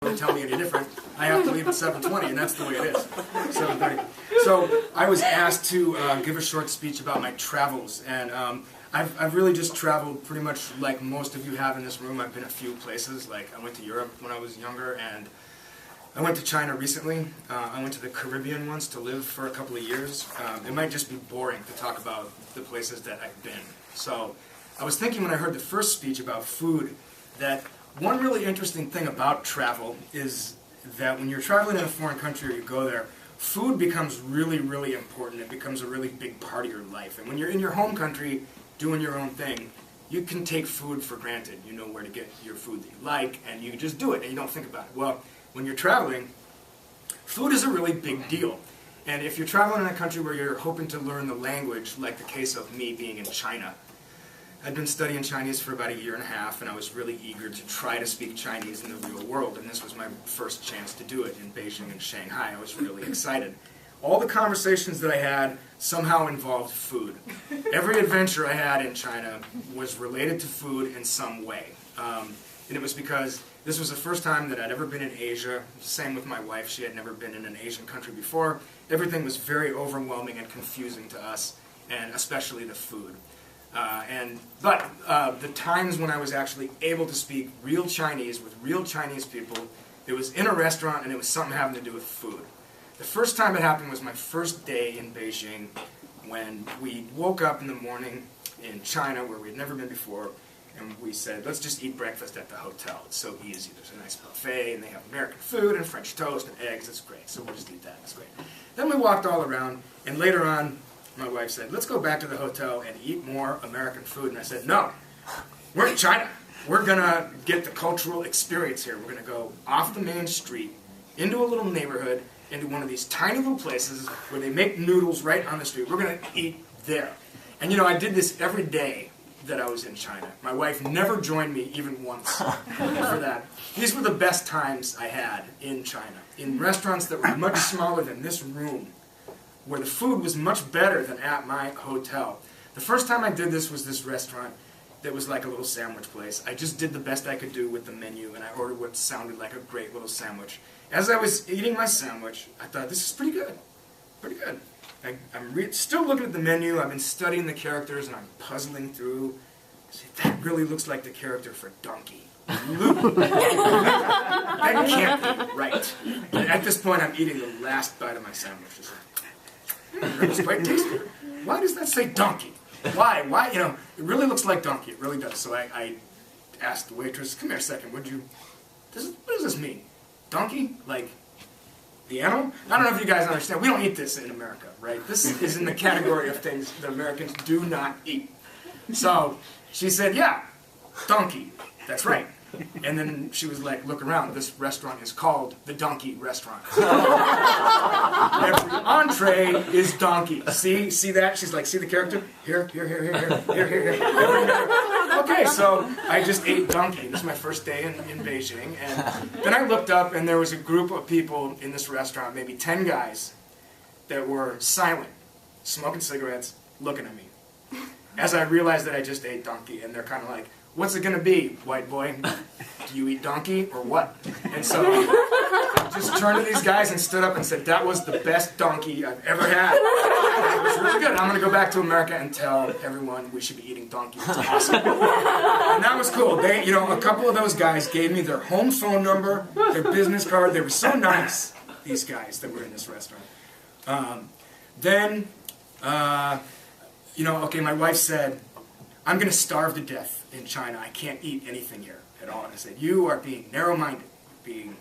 Don't tell me any different. I have to leave at 7:20, and that's the way it is. 7:30. So I was asked to give a short speech about my travels, and I've really just traveled pretty much like most of you have in this room. I've been a few places. Like I went to Europe when I was younger, and I went to China recently. I went to the Caribbean once to live for a couple of years. It might just be boring to talk about the places that I've been. So I was thinking when I heard the first speech about food that one really interesting thing about travel is that when you're traveling in a foreign country or you go there, food becomes really, really important. It becomes a really big part of your life. And when you're in your home country doing your own thing, you can take food for granted. You know where to get your food that you like, and you just do it, and you don't think about it. Well, when you're traveling, food is a really big deal. And if you're traveling in a country where you're hoping to learn the language, like the case of me being in China, I'd been studying Chinese for about 1.5 years, and I was really eager to try to speak Chinese in the real world, and this was my first chance to do it in Beijing and Shanghai. I was really excited. All the conversations that I had somehow involved food. Every adventure I had in China was related to food in some way. And it was because this was the first time that I'd ever been in Asia. Same with my wife. She had never been in an Asian country before. Everything was very overwhelming and confusing to us, and especially the food. But the times when I was actually able to speak real Chinese with real Chinese people, it was in a restaurant and it was something having to do with food. The first time it happened was my first day in Beijing when we woke up in the morning in China where we'd never been before, and we said, let's just eat breakfast at the hotel. It's so easy. There's a nice buffet and they have American food and French toast and eggs. It's great. So we'll just eat that. It's great. Then we walked all around, and later on my wife said, let's go back to the hotel and eat more American food. And I said, no, we're in China. We're going to get the cultural experience here. We're going to go off the main street into a little neighborhood, into one of these tiny little places where they make noodles right on the street. We're going to eat there. And you know, I did this every day that I was in China. My wife never joined me even once for that. These were the best times I had in China, in restaurants that were much smaller than this room, where the food was much better than at my hotel. The first time I did this was this restaurant that was like a little sandwich place. I just did the best I could do with the menu, and I ordered what sounded like a great little sandwich. As I was eating my sandwich, I thought, this is pretty good. Pretty good. I'm still looking at the menu. I've been studying the characters, and I'm puzzling through. See, that really looks like the character for donkey. That can't be right. But at this point, I'm eating the last bite of my sandwich. It was quite tasty. Why does that say donkey? Why? Why? You know, it really looks like donkey. It really does. So I asked the waitress, come here a second, what does this mean? Donkey? Like the animal? I don't know if you guys understand. We don't eat this in America, right? This is in the category of things that Americans do not eat. So she said, yeah, donkey. That's right. And then she was like, look around, this restaurant is called the Donkey Restaurant. Every entree is donkey. See that? She's like, see the character? Here. Okay, so I just ate donkey. This is my first day in Beijing. And then I looked up, and there was a group of people in this restaurant, maybe 10 guys, that were silent, smoking cigarettes, looking at me. As I realized that I just ate donkey, and they're kind of like, what's it going to be, white boy? Do you eat donkey or what? And so I just turned to these guys and stood up and said, that was the best donkey I've ever had. It was really good. I'm going to go back to America and tell everyone we should be eating donkey. It's awesome. And that was cool. They, you know, a couple of those guys gave me their home phone number, their business card. They were so nice, these guys that were in this restaurant. You know, okay, my wife said, I'm going to starve to death in China. I can't eat anything here at all. And I said, you are being narrow-minded, being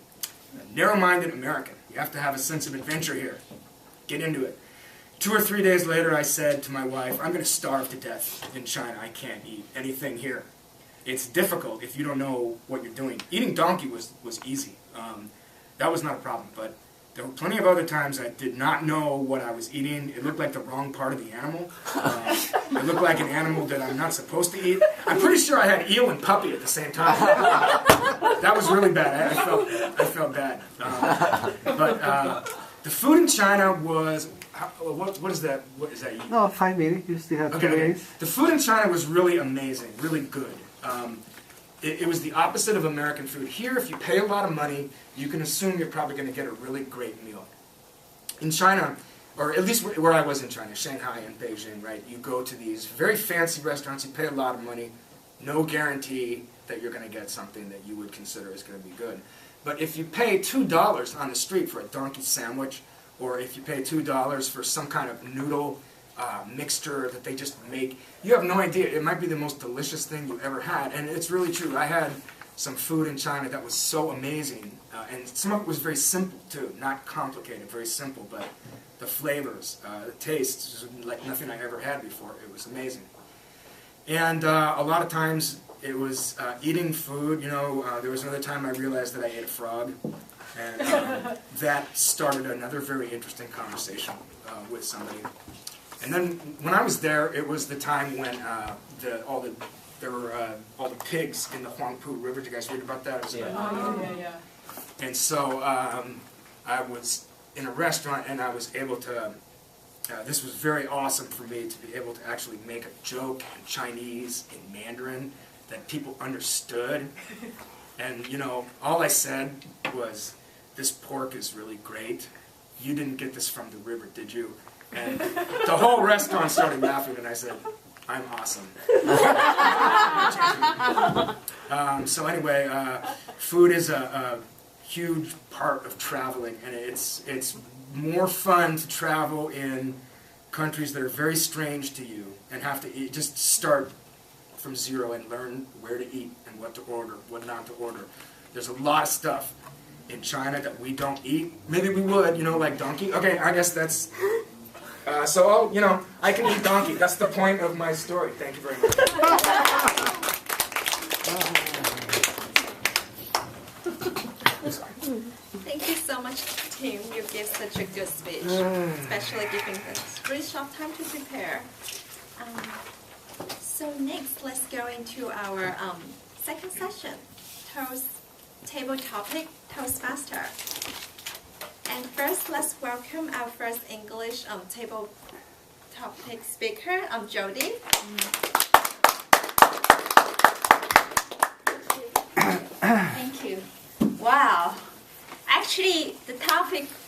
a narrow-minded American. You have to have a sense of adventure here. Get into it. 2 or 3 days later, I said to my wife, I'm going to starve to death in China. I can't eat anything here. It's difficult if you don't know what you're doing. Eating donkey was easy. That was not a problem, but there were plenty of other times I did not know what I was eating. It looked like the wrong part of the animal. It looked like an animal that I'm not supposed to eat. I'm pretty sure I had eel and puppy at the same time. That was really bad. I felt bad. But the food in China was... What is that? What is that? No, 5 minutes. You still have 2 minutes. The food in China was really amazing, really good. it was the opposite of American food. Here, if you pay a lot of money, you can assume you're probably going to get a really great meal. In China, or at least where I was in China, Shanghai and Beijing, right? You go to these very fancy restaurants, you pay a lot of money, no guarantee that you're going to get something that you would consider is going to be good. But if you pay $2 on the street for a donkey sandwich, or if you pay $2 for some kind of noodle mixture that they just make, you have no idea. It might be the most delicious thing you ever had. And it's really true. I had some food in China that was so amazing. And some of it was very simple, too. Not complicated, very simple. But the flavors, the taste, like nothing I ever had before. It was amazing. And a lot of times it was eating food. You know, there was another time I realized that I ate a frog. And that started another very interesting conversation with somebody. And then when I was there, it was the time when all the pigs in the Huangpu River. Did you guys read about that? It was Yeah. And so I was in a restaurant, and I was able to. This was very awesome for me to be able to actually make a joke in Chinese, in Mandarin, that people understood. And you know, all I said was, "This pork is really great. You didn't get this from the river, did you?" And the whole restaurant started laughing, and I said, "I'm awesome." So anyway, food is a huge part of traveling, and it's more fun to travel in countries that are very strange to you and have to eat, just start from zero and learn where to eat and what to order, what not to order. There's a lot of stuff in China that we don't eat. Maybe we would, you know, like donkey. Okay, I guess that's... So, you know, I can eat donkey. That's the point of my story. Thank you very much. Thank you so much, Tim. You gave such a good speech, especially giving us very short time to prepare. So next, let's go into our second session, table topic, Toastmaster. And first, let's welcome our first English table topic speaker, Jody. Thank you. Wow. Actually,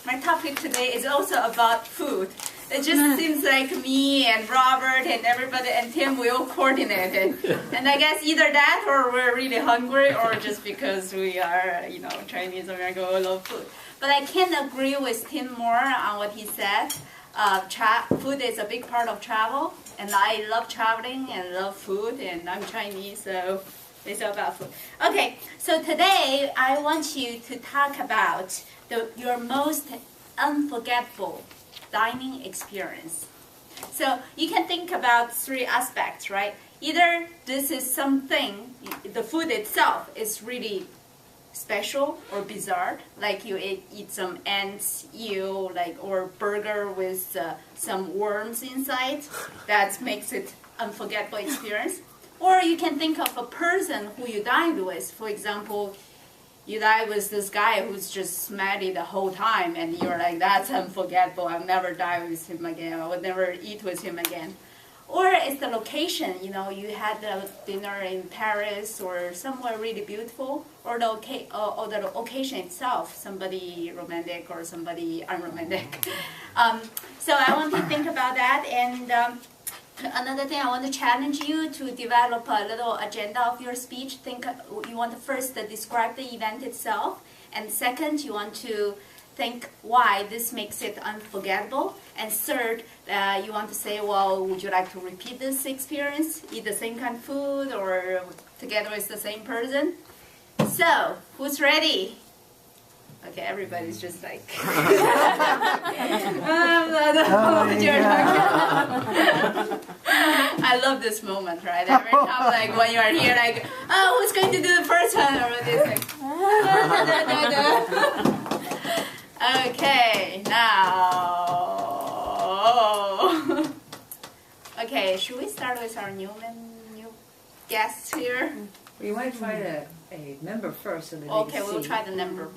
my topic today is also about food. It just seems like me and Robert and everybody and Tim, we all coordinated. And I guess either that or we're really hungry or just because we are, you know, Chinese American, we love food. But I can agree with Tim more on what he said. Food is a big part of travel, and I love traveling and love food, and I'm Chinese, so it's all about food. Okay, so today I want you to talk about your most unforgettable dining experience. So you can think about three aspects, right? Either this is something, the food itself is really special or bizarre, like you eat some ants, or burger with some worms inside. That makes it unforgettable experience. Or you can think of a person who you dined with. For example, you dine with this guy who's just smelly the whole time, and you're like, that's unforgettable. I'll never dine with him again. I would never eat with him again. Or it's the location, you know, you had a dinner in Paris or somewhere really beautiful, or the occasion itself, somebody romantic or somebody unromantic. So I want you to think about that, and another thing, I want to challenge you to develop a little agenda of your speech. You want to first describe the event itself, and second, you want to think why this makes it unforgettable. And third, you want to say, well, would you like to repeat this experience, eat the same kind of food, or together with the same person? So, who's ready? Okay, everybody's just like... I love this moment, right? Every time, like, when you are here, like, oh, who's going to do the first one? Everybody's like... Okay, now... Okay, should we start with our new guests here? We might try a member first, and then Okay, we'll try the member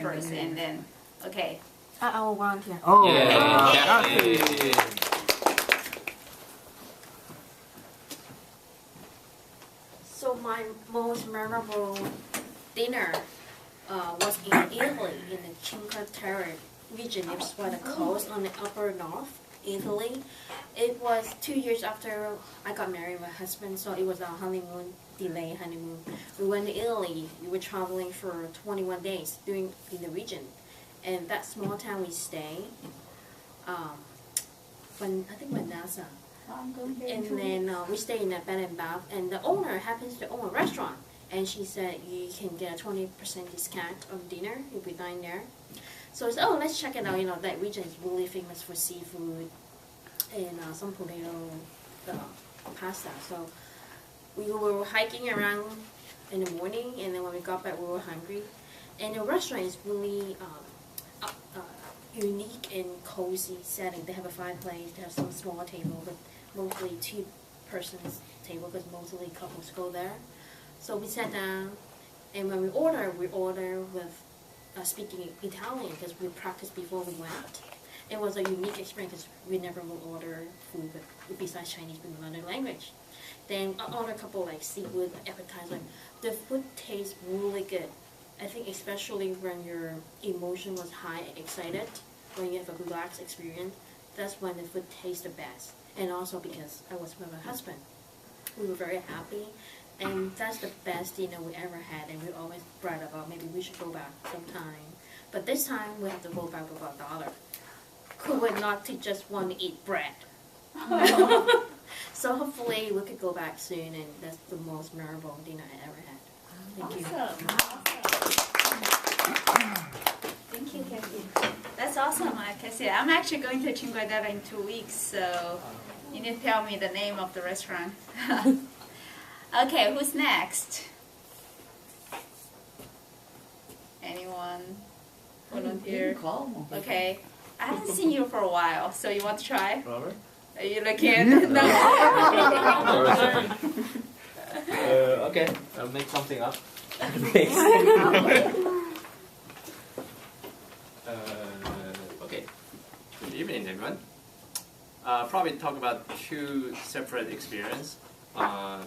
first, and then, okay. I will volunteer. Oh, Yay. So my most memorable dinner was in Italy, in the Cinque Terre region. It was by the coast on the upper north Italy. It was 2 years after I got married with my husband, so it was our honeymoon, delayed honeymoon. We went to Italy. We were traveling for 21 days in the region. And that small town we stayed, I think Manassa. And then we stayed in a bed and bath, and the owner happens to own a restaurant. And she said you can get a 20% discount on dinner if we dine there. So I said, oh, let's check it out. You know, that region is really famous for seafood and some potato pasta. So we were hiking around in the morning, and then when we got back, we were hungry. And the restaurant is really unique and cozy setting. They have a fireplace. They have some small table, but mostly two-persons table because mostly couples go there. So we sat down, and when we order with speaking Italian because we practiced before we went. It was a unique experience because we never would order food besides Chinese in another language. Then I ordered a couple like seafood appetizer. The food tastes really good. I think especially when your emotion was high and excited, when you have a relaxed experience, that's when the food tastes the best. And also because I was with my husband. We were very happy. And that's the best dinner we ever had, and we always brag about maybe we should go back sometime. But this time we have to go back with $1. Could we not to just want to eat bread? So hopefully we could go back soon, and that's the most memorable dinner I ever had. Thank Thank you, Kathy. That's awesome, Cassie. I'm actually going to Cinque Terre in 2 weeks, so you need to tell me the name of the restaurant. Okay, who's next? Anyone? Volunteer? Okay. I haven't seen you for a while, so you want to try? Robert? Are you looking? No. Okay, I'll make something up. Okay. Good evening, everyone. Probably talk about two separate experiences.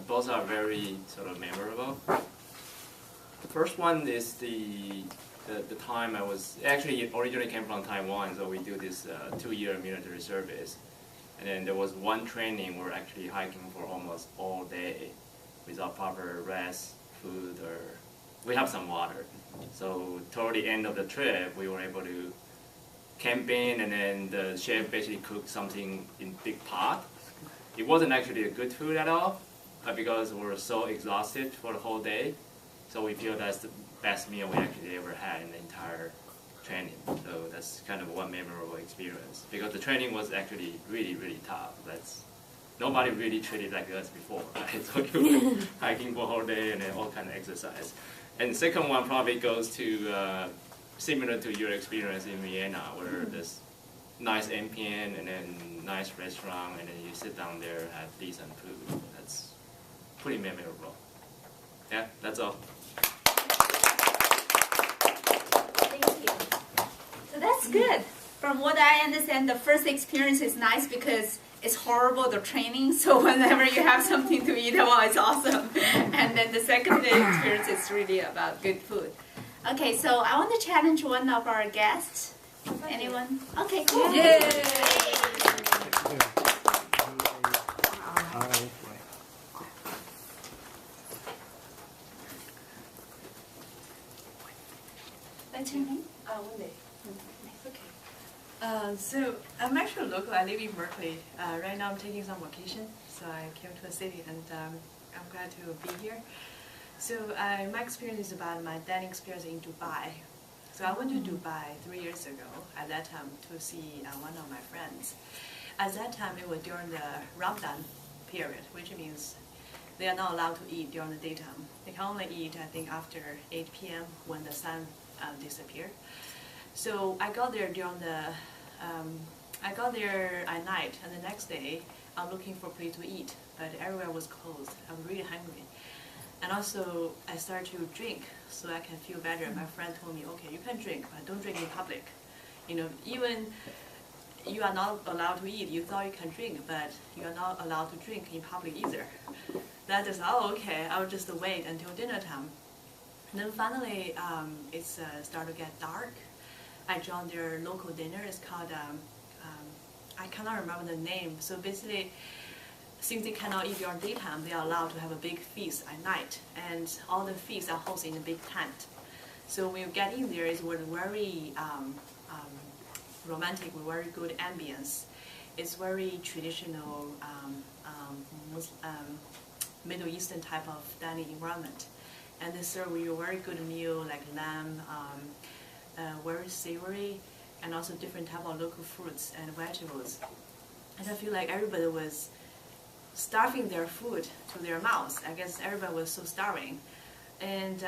Both are very sort of memorable. The first one is the time I was actually originally came from Taiwan, so we do this 2-year military service, and then there was one training we're actually hiking for almost all day without proper rest, food, or we have some water. So toward the end of the trip, we were able to camp in, and then the chef basically cooked something in big pot. It wasn't actually a good food at all, but because we were so exhausted for the whole day, so we feel that's the best meal we actually ever had in the entire training. So that's kind of one memorable experience, because the training was actually really, really tough. Nobody really treated like us before, right? So you were hiking for a whole day and then all kind of exercise. And the second one probably goes to similar to your experience in Vienna, where there's nice ambient and then nice restaurant, and then you sit down there and have decent food. That's pretty memorable. Yeah, that's all. Thank you. So that's good. From what I understand, the first experience is nice because it's horrible, the training, so whenever you have something to eat, well, it's awesome. And then the second day experience is really about good food. Okay, so I want to challenge one of our guests. Anyone? Okay, cool. Yay! What's your name? Wendy. Okay. So I'm actually local. I live in Berkeley. Right now I'm taking some vacation, so I came to the city, and I'm glad to be here. So my experience is about my dining experience in Dubai. So I went to Dubai 3 years ago at that time to see one of my friends. At that time it was during the Ramadan period, which means they are not allowed to eat during the daytime. They can only eat, I think, after 8 p.m. when the sun disappeared. So I got there at night, and the next day I'm looking for a place to eat, but everywhere was closed. I was really hungry. And also, I started to drink so I can feel better. My friend told me, okay, you can drink, but don't drink in public. You know, even you are not allowed to eat. You thought you can drink, but you are not allowed to drink in public either. That is, oh, okay, I'll just wait until dinner time. And then finally, it's started to get dark. I joined their local dinner. It's called, I cannot remember the name. So basically, since they cannot eat during daytime, they are allowed to have a big feast at night. And all the feasts are hosted in a big tent. So when you get in there, it's with very romantic, with very good ambience. It's very traditional Middle Eastern type of dining environment. And they serve you a very good meal like lamb, very savory, and also different type of local fruits and vegetables. And I feel like everybody was stuffing their food to their mouths. I guess everybody was so starving. And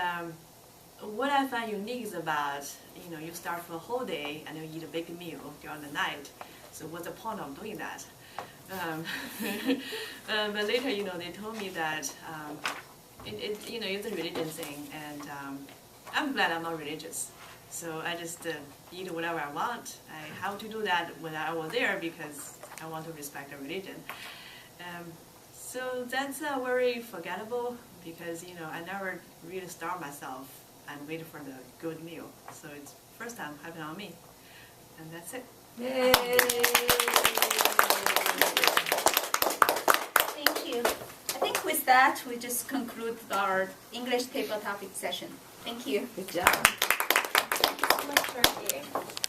what I find unique is about, you starve for a whole day and you eat a big meal during the night. So what's the point of doing that? But later, they told me that it's a religion thing, and I'm glad I'm not religious. So I just eat whatever I want. I have to do that when I was there because I want to respect the religion. So that's very forgettable because I never really starve myself and wait for the good meal. So it's first time happening on me, and that's it. Yay! Thank you. I think with that, we just conclude our English table topic session. Thank you. Good job. Thank you so much, Turkey.